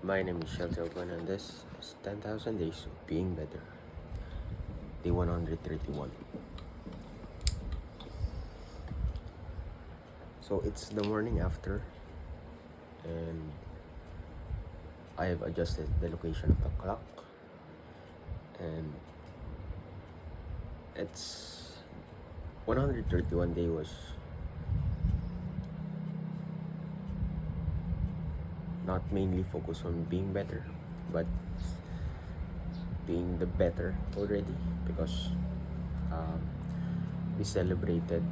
My name is Shelter One, and this is 10,000 Days of Being Better, day 131. So it's the morning after, and I have adjusted the location of the clock, and it's 131 day was not mainly focused on being better, but being the better already, because we celebrated,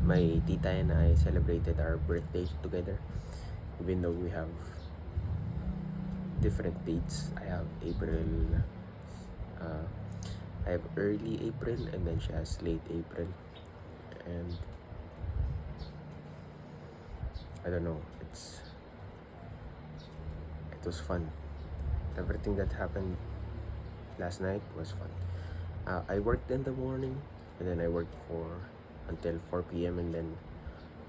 my tita and I celebrated our birthdays together, even though we have different dates. I have early April, and then she has late April, and I don't know, it was fun. Everything that happened last night was fun. I worked in the morning, and then I worked for until 4 p.m. and then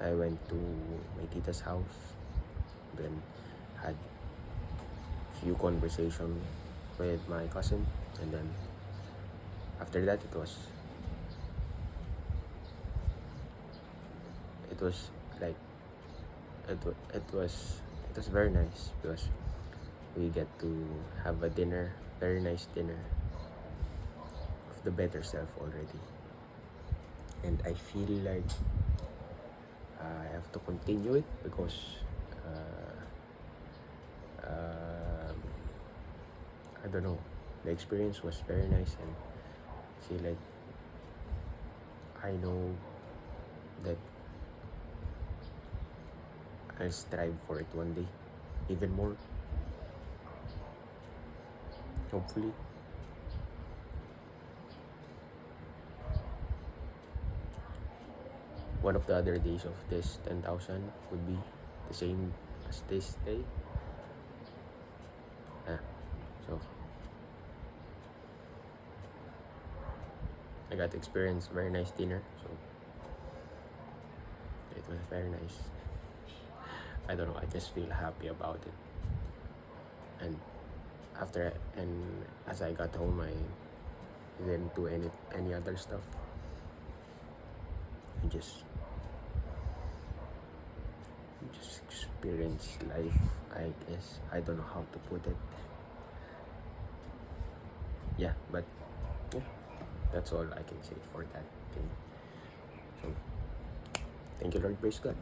I went to my tita's house, then had few conversation with my cousin, and then after that it was like it was very nice, because we get to have a dinner, very nice dinner of the better self already, and I feel like I have to continue it, because I don't know, the experience was very nice, and I feel like I know that I'll strive for it one day, even more, hopefully. One of the other days of this 10,000 would be the same as this day. So I got to experience very nice dinner, so it was very nice. I don't know, I just feel happy about it. And as I got home, I didn't do any other stuff. I just experience life, I guess. I don't know how to put it. Yeah, but yeah, that's all I can say for that day. So thank you, Lord, praise God.